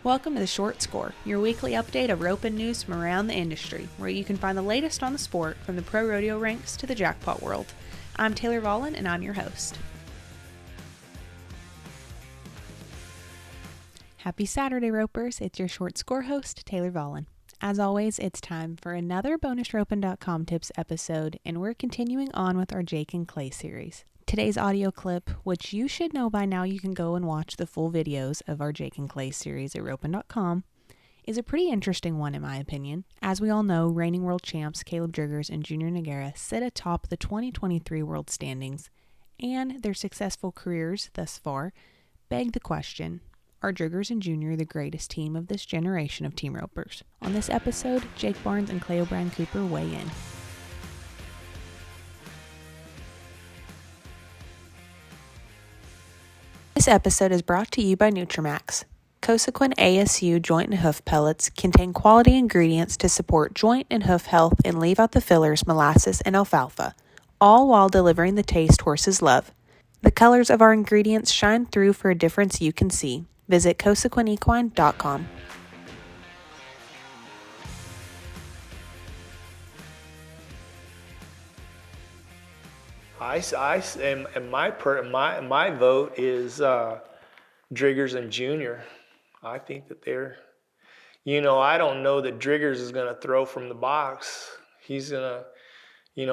Welcome to The Short Score, your weekly update of roping news from around the industry, where you can find the latest on the sport from the pro rodeo ranks to the jackpot world. I'm Taylor Vollen, and I'm your host. Happy Saturday, ropers. It's your Short Score host, Taylor Vollen. As always, it's time for another bonusroping.com tips episode, and we're continuing on with our Jake and Clay series. Today's audio clip, which you should know by now, you can go and watch the full videos of our Jake and Clay series at roping.com, is a pretty interesting one in my opinion. As we all know, reigning world champs Kaleb Driggers and Junior Nogueira sit atop the 2023 world standings, and their successful careers thus far beg the question, are Driggers and Junior the greatest team of this generation of team ropers? On this episode, Jake Barnes and Clay O'Brien Cooper weigh in. This episode is brought to you by Nutramax. Cosequin ASU joint and hoof pellets contain quality ingredients to support joint and hoof health and leave out the fillers, molasses, and alfalfa, all while delivering the taste horses love. The colors of our ingredients shine through for a difference you can see. Visit cosequinequine.com. My vote is Driggers and Junior. I think that they're, I don't know that Driggers is going to throw from the box. He's going to,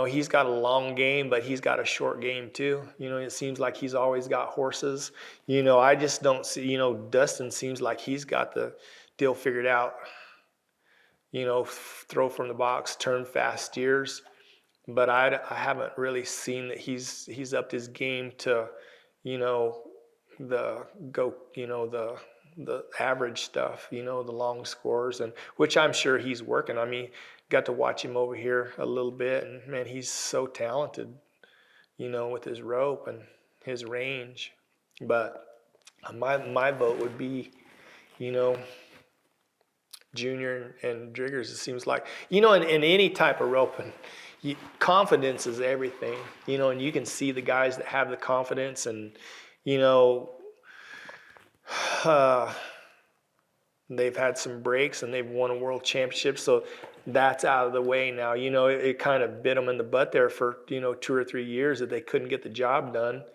he's got a long game, but he's got a short game too. It seems like he's always got horses. I just don't see, Dustin seems like he's got the deal figured out. Throw from the box, turn fast steers. But I haven't really seen that he's upped his game to, the average stuff, the long scores, and which I'm sure he's working. I mean, got to watch him over here a little bit, and man, he's so talented, with his rope and his range. But my vote would be, Junior and Driggers. It seems like, in any type of roping, confidence is everything, and you can see the guys that have the confidence and, they've had some breaks and they've won a world championship. So that's out of the way now. It kind of bit them in the butt there for, 2 or 3 years that they couldn't get the job done.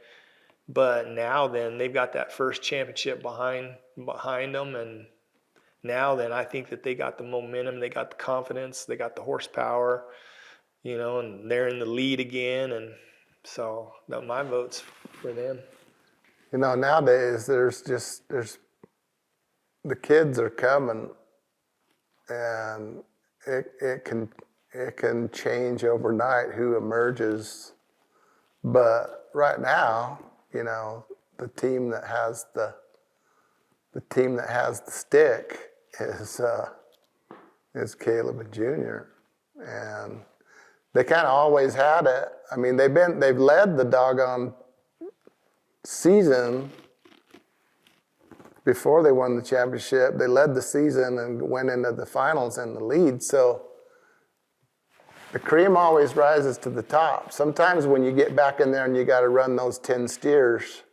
But now then they've got that first championship behind them. And now then I think that they got the momentum, they got the confidence, they got the horsepower, and they're in the lead again. And so my vote's for them. Nowadays there's the kids are coming, and it can change overnight who emerges. But right now, the team that has the stick is Kaleb and Junior, and they kind of always had it. I mean, they've led the doggone season before they won the championship. They led the season and went into the finals in the lead. So the cream always rises to the top. Sometimes when you get back in there and you got to run those 10 steers,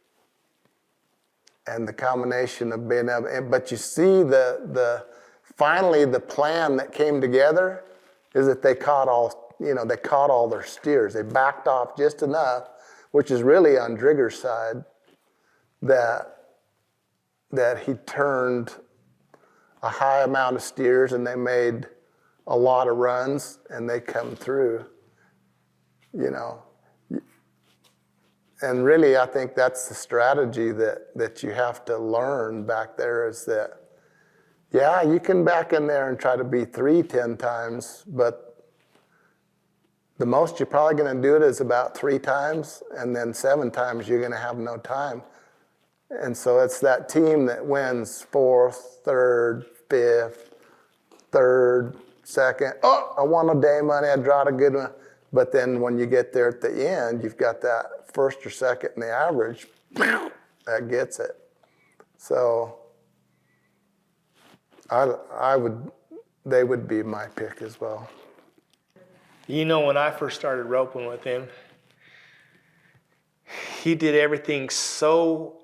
and the combination of being able, but you see finally the plan that came together is that they caught all their steers. They backed off just enough, which is really on Driggers' side, that he turned a high amount of steers and they made a lot of runs and they come through, And really, I think that's the strategy that you have to learn back there is that, yeah, you can back in there and try to be 10 times, but the most you're probably going to do it is about 3 times, and then 7 times you're going to have no time. And so it's that team that wins 4th, 3rd, 5th, 3rd, 2nd. Oh, I won a day money, I drawed a good one. But then when you get there at the end, you've got that 1st or 2nd in the average, that gets it. So they would be my pick as well. When I first started roping with him, he did everything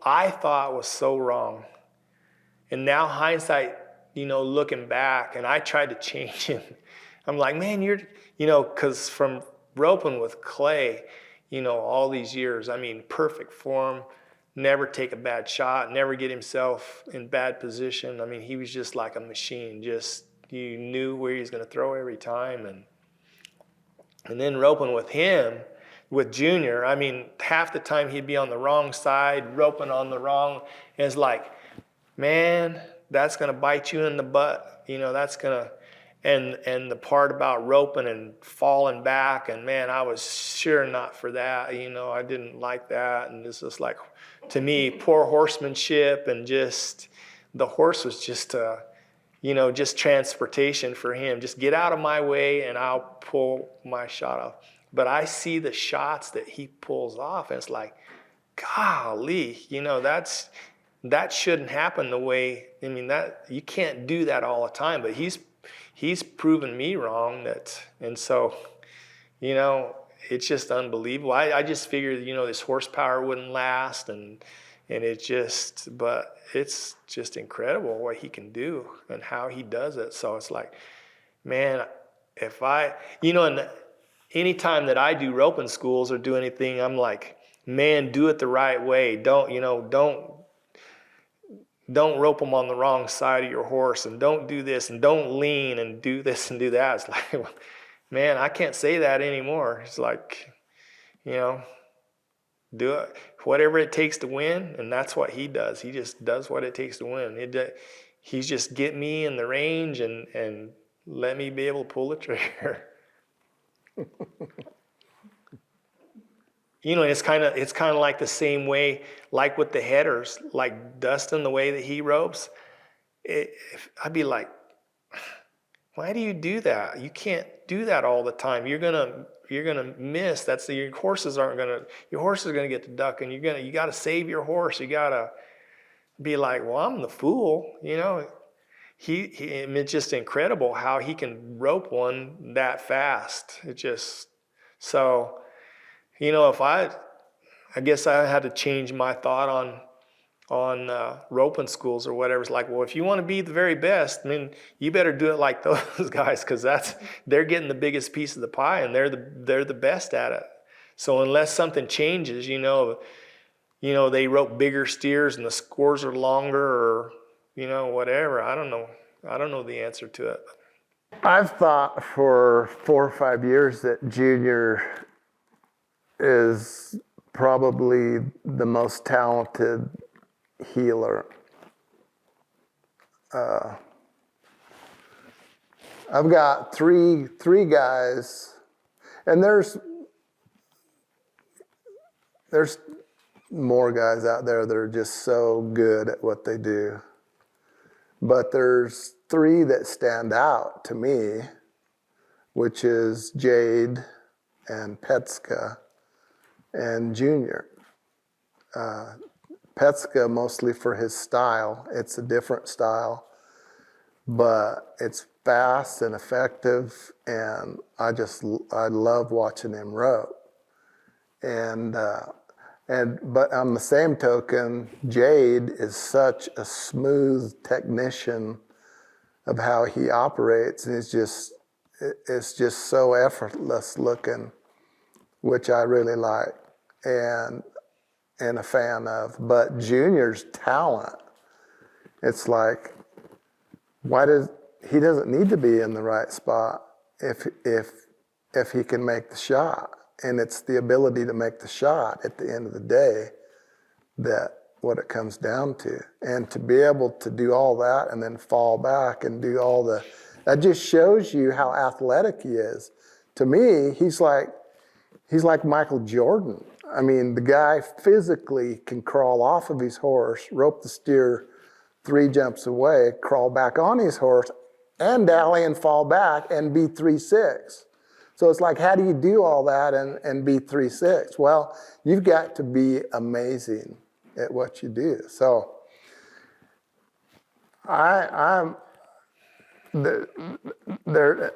I thought was so wrong. And now hindsight, looking back, and I tried to change him. I'm like, man, because from roping with Clay, all these years, I mean, perfect form, never take a bad shot, never get himself in bad position. I mean, he was just like a machine. Just, you knew where he was going to throw every time. And then roping with him, with Junior, I mean, half the time he'd be on the wrong side, roping on the wrong. And it's like, man, that's going to bite you in the butt. That's going to, and the part about roping and falling back, and man, I was sure not for that. I didn't like that. And this was like, to me, poor horsemanship, and just, the horse was just, just transportation for him. Just get out of my way and I'll pull my shot off. But I see the shots that he pulls off, and it's like, golly, that shouldn't happen the way, I mean, that you can't do that all the time, but he's proven me wrong and so, it's just unbelievable. I just figured, this horsepower wouldn't last, and but it's just incredible what he can do and how he does it. So it's like, man, and anytime that I do roping schools or do anything, I'm like, man, do it the right way. Don't rope them on the wrong side of your horse, and don't do this, and don't lean, and do this and do that. It's like, man, I can't say that anymore. It's like, do it, whatever it takes to win, and that's what he does. He just does what it takes to win. He's just get me in the range and let me be able to pull the trigger. It's kind of like the same way, like with the headers, like Dustin, the way that he ropes. I'd be like, why do you do that? You can't do that all the time. You're gonna miss. Your horse is gonna get the duck, and you gotta save your horse. You gotta be like, well, I'm the fool, It's just incredible how he can rope one that fast. It just so. If I guess I had to change my thought on roping schools or whatever. It's like, well, if you want to be the very best, I mean, you better do it like those guys, because they're getting the biggest piece of the pie, and they're the best at it. So unless something changes, they rope bigger steers and the scores are longer, or whatever. I don't know the answer to it. I've thought for 4 or 5 years that Junior is probably the most talented healer. I've got three guys, and there's more guys out there that are just so good at what they do. But there's 3 that stand out to me, which is Jade and Petska and Junior. Petska mostly for his style. It's a different style, but it's fast and effective, and I love watching him rope. But on the same token, Jade is such a smooth technician of how he operates, and it's just so effortless looking, which I really like and a fan of. But Junior's talent, it's like, he doesn't need to be in the right spot if he can make the shot. And it's the ability to make the shot at the end of the day that what it comes down to. And to be able to do all that and then fall back and do all that just shows you how athletic he is. To me, he's like Michael Jordan. I mean, the guy physically can crawl off of his horse, rope the steer 3 jumps away, crawl back on his horse, and dally and fall back and be 3-6. So it's like, how do you do all that and be 3-6? Well, you've got to be amazing at what you do. So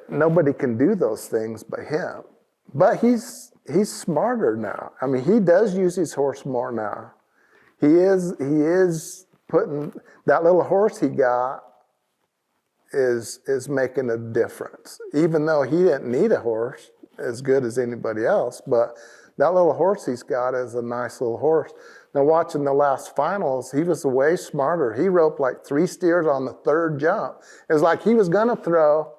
nobody can do those things but him. But he's smarter now. I mean, he does use his horse more now. He is putting that little horse he got is making a difference. Even though he didn't need a horse as good as anybody else, but that little horse he's got is a nice little horse. Now watching the last finals, he was way smarter. He roped like 3 steers on the 3rd jump. It was like he was gonna throw,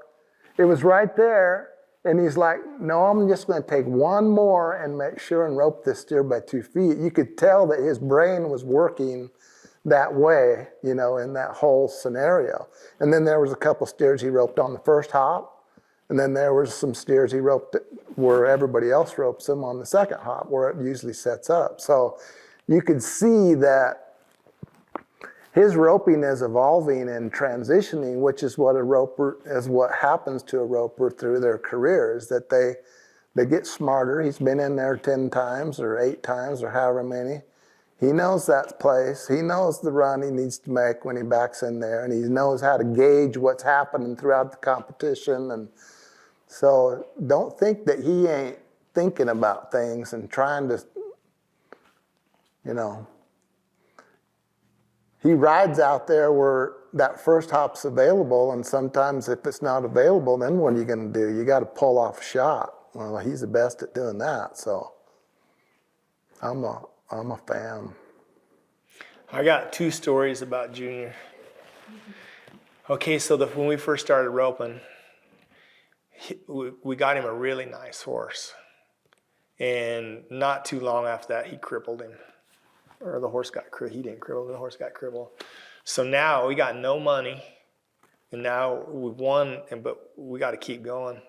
it was right there, and he's like, no, I'm just gonna take one more and make sure and rope this steer by 2 feet. You could tell that his brain was working that way, you know, in that whole scenario. And then there was a couple steers he roped on the first hop, and then there was some steers he roped where everybody else ropes them on the second hop, where it usually sets up. So you could see that his roping is evolving and transitioning, which is what what happens to a roper through their career, is that they get smarter. He's been in there 10 times or 8 times or however many. He knows that place. He knows the run he needs to make when he backs in there, and he knows how to gauge what's happening throughout the competition. And so don't think that he ain't thinking about things and trying to, you know, he rides out there where that first hop's available, and sometimes if it's not available, then what are you going to do? You got to pull off a shot. Well, he's the best at doing that, so I'm a fan. I got 2 stories about Junior. Okay, so when we first started roping, we got him a really nice horse. And not too long after that, he crippled him. Or the horse got crippled. He didn't cripple, the horse got crippled. So now we got no money. And now we've won, but we got to keep going.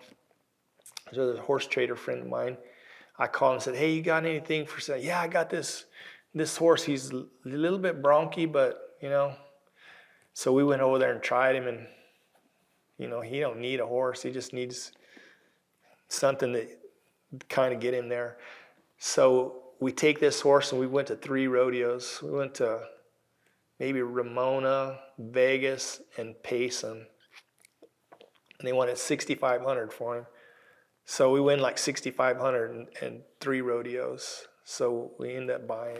So there's a horse trader friend of mine. I called and said, hey, you got anything for sale? Yeah, I got this horse. He's a little bit bronky, but, you know. So we went over there and tried him, and, you know, he don't need a horse. He just needs something to kind of get him there. So we take this horse, and we went to 3 rodeos. We went to maybe Ramona, Vegas, and Payson. And they wanted $6,500 for him. So we win like $6,500 and 3 rodeos. So he ends up buying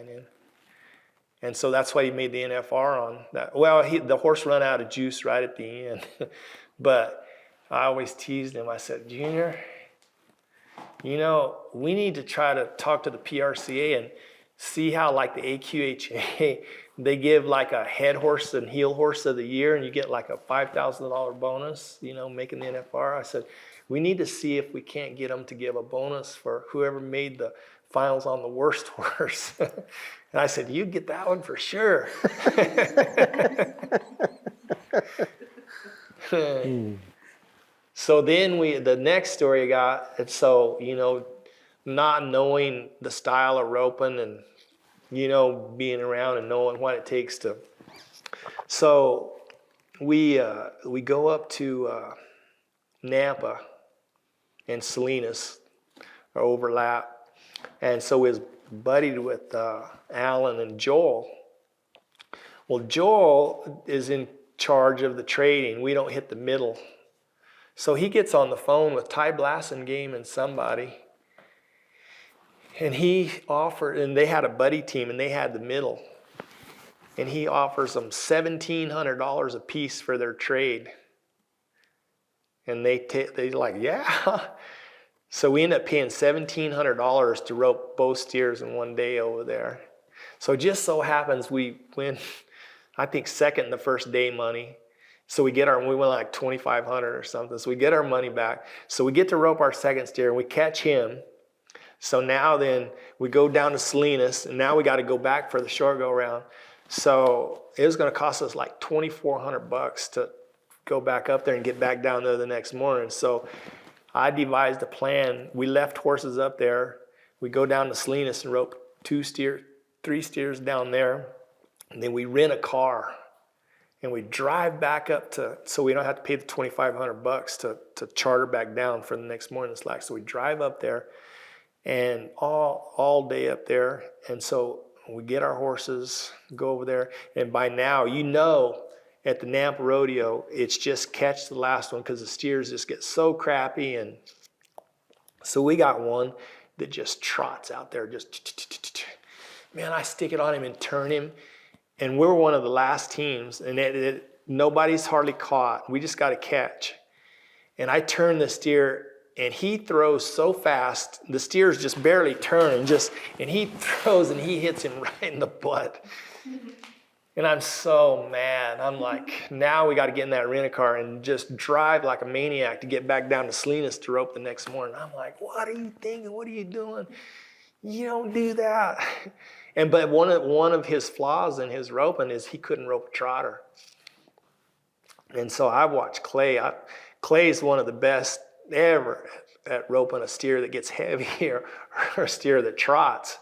in. And so that's why he made the NFR on that. Well, the horse ran out of juice right at the end. But I always teased him. I said, Junior, you know, we need to try to talk to the PRCA and see how, like the AQHA, they give like a head horse and heel horse of the year, and you get like a $5,000 bonus, you know, making the NFR. I said, we need to see if we can't get them to give a bonus for whoever made the finals on the worst horse. And I said, you get that one for sure. So then the next story I got, and so, you know, not knowing the style of roping and, you know, being around and knowing what it takes to. So we go up to Nampa and Salinas are overlap. And so we was buddied with Alan and Joel. Well, Joel is in charge of the trading. We don't hit the middle. So he gets on the phone with Ty Blassingame and somebody. And he offered, and they had a buddy team, and they had the middle. And he offers them $1,700 a piece for their trade. And they like, yeah. So we end up paying $1,700 to rope both steers in one day over there. So just so happens we win, I think, second in the first day money. So we went like $2,500 or something. So we get our money back. So we get to rope our second steer, and we catch him. So now then we go down to Salinas, and now we got to go back for the short go round. So it was going to cost us like $2,400 to go back up there and get back down there the next morning. So I devised a plan. We left horses up there. We go down to Salinas and rope 3 steers down there. And then we rent a car. And we drive back up so we don't have to pay the $2,500 to charter back down for the next morning slack. So we drive up there and all day up there. And so we get our horses, go over there. And by now, you know, at the Nampa Rodeo, it's just catch the last one because the steers just get so crappy. And so we got one that just trots out there. Man, I stick it on him and turn him. And we're one of the last teams, and nobody's hardly caught. We just got to catch. And I turn the steer, and he throws so fast, the steer's just barely turning, and he throws and he hits him right in the butt. And I'm so mad. I'm like, now we got to get in that rent-a-car and just drive like a maniac to get back down to Salinas to rope the next morning. I'm like, what are you thinking? What are you doing? You don't do that. But one of his flaws in his roping is he couldn't rope a trotter. And so I watched Clay. Clay's one of the best ever at roping a steer that gets heavy or a steer that trots.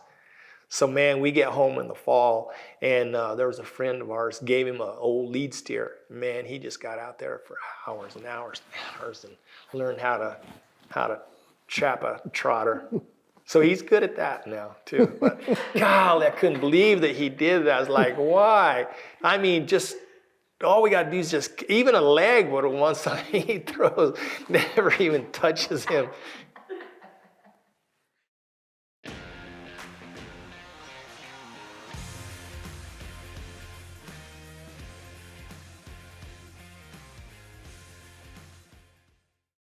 So, man, we get home in the fall, and there was a friend of ours, gave him an old lead steer. Man, he just got out there for hours and hours and hours and learned how to trap a trotter. So he's good at that now, too. But, golly, I couldn't believe that he did that. I was like, why? I mean, just all we got to do is even a leg would have one side he throws, never even touches him.